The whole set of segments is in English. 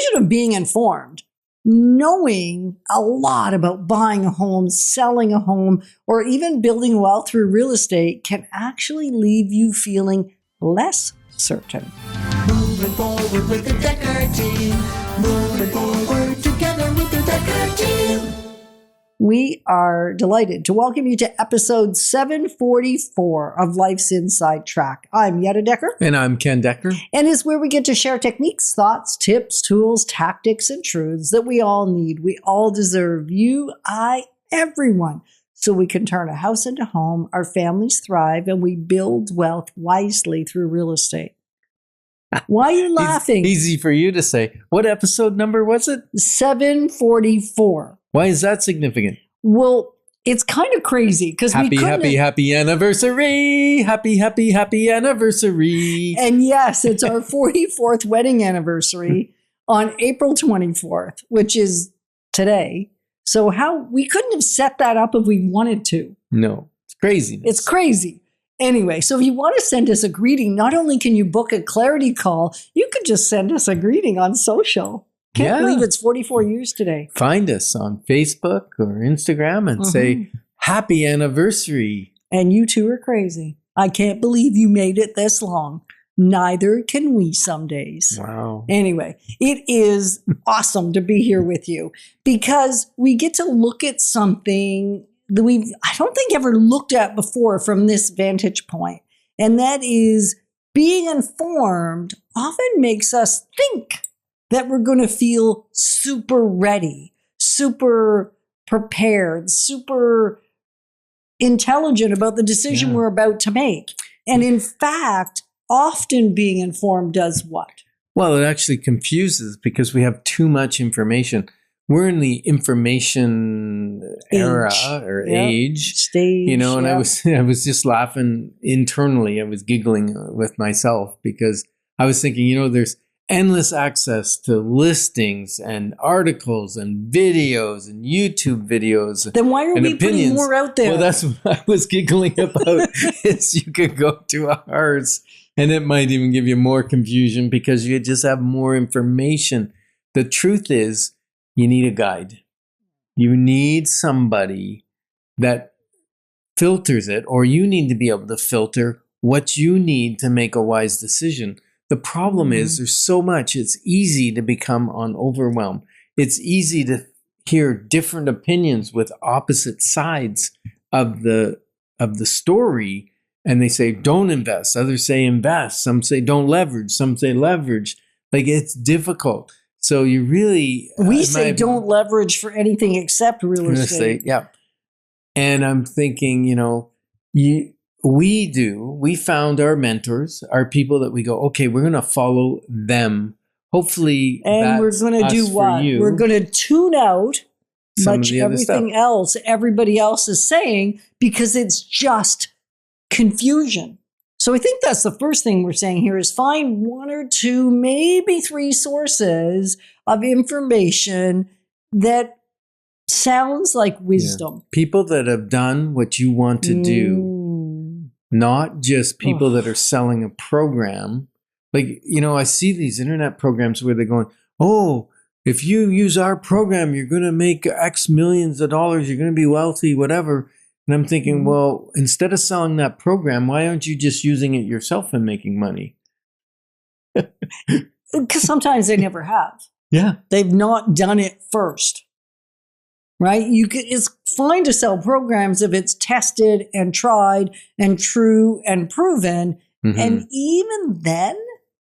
illusion of being informed, knowing a lot about buying a home, selling a home, or even building wealth through real estate can actually leave you feeling less certain. Moving forward with the Dekker team. Moving forward together with the Dekker team. We are delighted to welcome you to episode 744 of Life's Inside Track. I'm Yetta Dekker. And I'm Ken Dekker. And it's where we get to share techniques, thoughts, tips, tools, tactics, and truths that we all need. We all deserve, you, I, everyone, so we can turn a house into home, our families thrive, and we build wealth wisely through real estate. Why are you laughing? Easy for you to say. What episode number was it? 744. Why is that significant? Well, it's kind of crazy because happy anniversary. Happy anniversary. And yes, it's our 44th wedding anniversary on April 24th, which is today. So we couldn't have set that up if we wanted to. No, it's crazy. It's crazy. Anyway, so if you want to send us a greeting, not only can you book a clarity call, you could just send us a greeting on social. Can't believe it's 44 years today. Find us on Facebook or Instagram and say, happy anniversary. And you two are crazy. I can't believe you made it this long. Neither can we some days. Wow. Anyway, it is awesome to be here with you because we get to look at something that I don't think ever looked at before from this vantage point. And that is being informed often makes us think that we're going to feel super ready, super prepared, super intelligent about the decision we're about to make. And in fact, often being informed does what? Well, it actually confuses because we have too much information. We're in the information era or age stage, and I was just laughing internally. I was giggling with myself because I was thinking, there's endless access to listings and articles and videos and YouTube videos. Then why are we putting more out there? Well, that's what I was giggling about. Is you could go to ours and it might even give you more confusion because you just have more information. The truth is, you need a guide. You need somebody that filters it, or you need to be able to filter what you need to make a wise decision. The problem is there's so much. It's easy to become on overwhelm. It's easy to hear different opinions with opposite sides of the story. And they say, don't invest. Others say invest. Some say don't leverage. Some say leverage. Like, it's difficult. So you really... We say don't leverage for anything except real estate. Yeah. And I'm thinking, we found our mentors, our people that we go, okay, we're going to follow them. Hopefully and we're going to do what? We're going to tune out much everything else everybody else is saying because it's just confusion. So I think that's the first thing we're saying here is find one or two, maybe three sources of information that sounds like wisdom. Yeah. People that have done what you want to do, not just people that are selling a program. Like, I see these internet programs where they're going, oh, if you use our program, you're going to make X millions of dollars, you're going to be wealthy, whatever. And I'm thinking, well, instead of selling that program, why aren't you just using it yourself and making money? Because sometimes they never have. Yeah. They've not done it first, right? It's fine to sell programs if it's tested and tried and true and proven. And even then,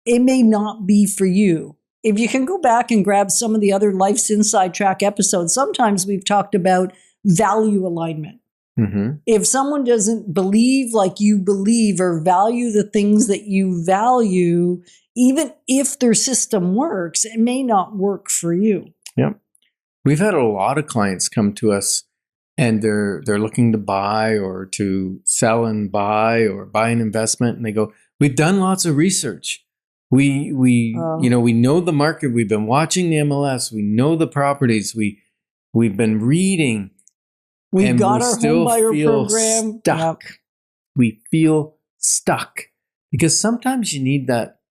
it may not be for you. If you can go back and grab some of the other Life's Inside Track episodes, sometimes we've talked about value alignment. If someone doesn't believe like you believe or value the things that you value, even if their system works, it may not work for you. Yeah. We've had a lot of clients come to us and they're looking to buy or to sell and buy or buy an investment. And they go, we've done lots of research. We know the market. We've been watching the MLS. We know the properties. We've been reading. We've got our home buyer program. Stuck. Yep. We feel stuck because sometimes you need that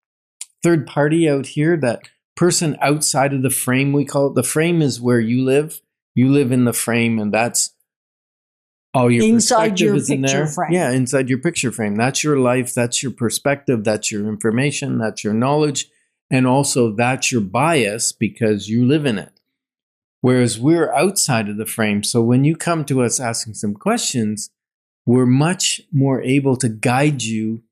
third party out here that person outside of the frame, we call it. The frame is where you live. You live in the frame, and that's all your Inside your perspective is in picture there. frame. Yeah, inside your picture frame. That's your life. That's your perspective. That's your information. That's your knowledge. And also that's your bias because you live in it. Whereas we're outside of the frame. So when you come to us asking some questions, we're much more able to guide you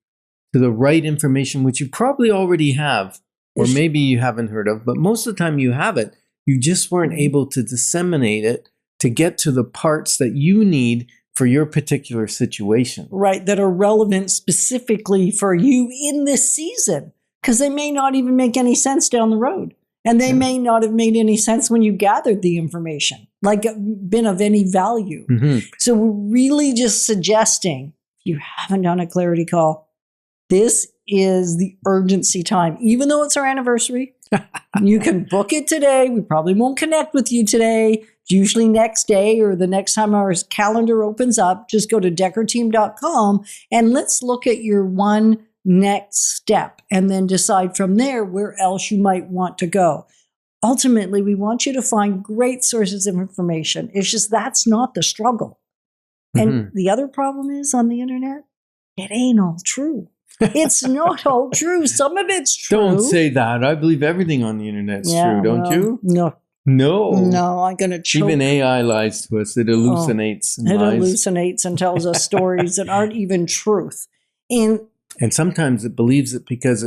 to the right information, which you probably already have, or maybe you haven't heard of, but most of the time you have it. You just weren't able to disseminate it to get to the parts that you need for your particular situation. Right, that are relevant specifically for you in this season, because they may not even make any sense down the road. And they may not have made any sense when you gathered the information, like been of any value. So we're really just suggesting, if you haven't done a clarity call, this is the urgency time. Even though it's our anniversary, you can book it today. We probably won't connect with you today. It's usually next day or the next time our calendar opens up. Just go to dekkerteam.com and let's look at your one next step and then decide from there where else you might want to go. Ultimately, we want you to find great sources of information. It's just that's not the struggle. And the other problem is on the internet, it ain't all true. It's not all true. Some of it's true. Don't say that. I believe everything on the internet's true, don't you? No. No, I'm going to choke. Even AI lies to us. It hallucinates. It hallucinates and tells us stories that aren't even truth. And sometimes it believes it because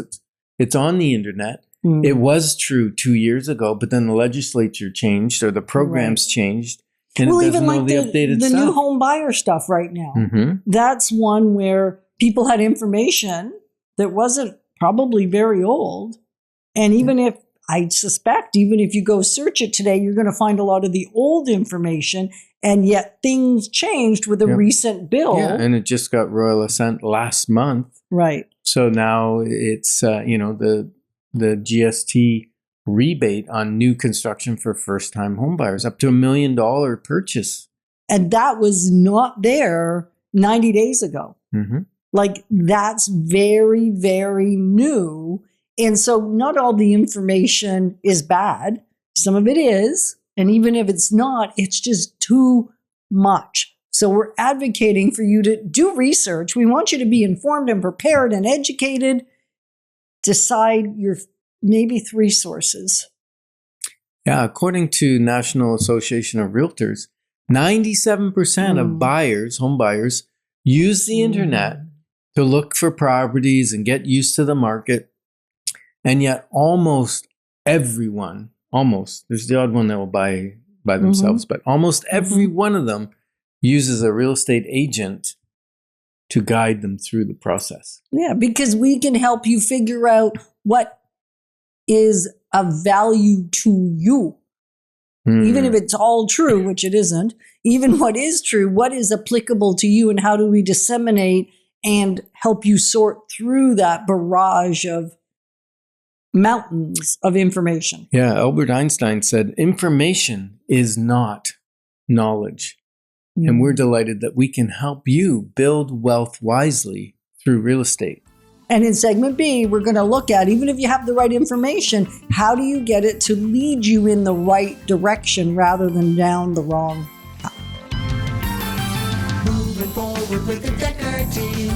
it's on the internet. It was true 2 years ago, but then the legislature changed or the programs changed. And it doesn't know the updated the stuff. new home buyer stuff right now. That's one where people had information that wasn't probably very old. And even if, I suspect, even if you go search it today, you're going to find a lot of the old information. And yet things changed with a recent bill. Yeah, and it just got royal assent last month. Right. So now it's, the GST rebate on new construction for first-time homebuyers, up to $1 million purchase. And that was not there 90 days ago. Like, that's very, very new. And so not all the information is bad. Some of it is. And even if it's not, it's just too much. So we're advocating for you to do research. We want you to be informed and prepared and educated. Decide your maybe 3 sources. Yeah, according to National Association of Realtors, 97% of buyers, home buyers, use the internet to look for properties and get used to the market. And yet almost everyone, there's the odd one that will buy by themselves, but almost every one of them uses a real estate agent to guide them through the process. Yeah, because we can help you figure out what is of value to you. Even if it's all true, which it isn't, even what is true, what is applicable to you, and how do we disseminate and help you sort through that barrage of mountains of information. Yeah, Albert Einstein said, information is not knowledge. And we're delighted that we can help you build wealth wisely through real estate. And in segment B, we're going to look at, even if you have the right information, how do you get it to lead you in the right direction rather than down the wrong path? Moving forward with the Dekker team.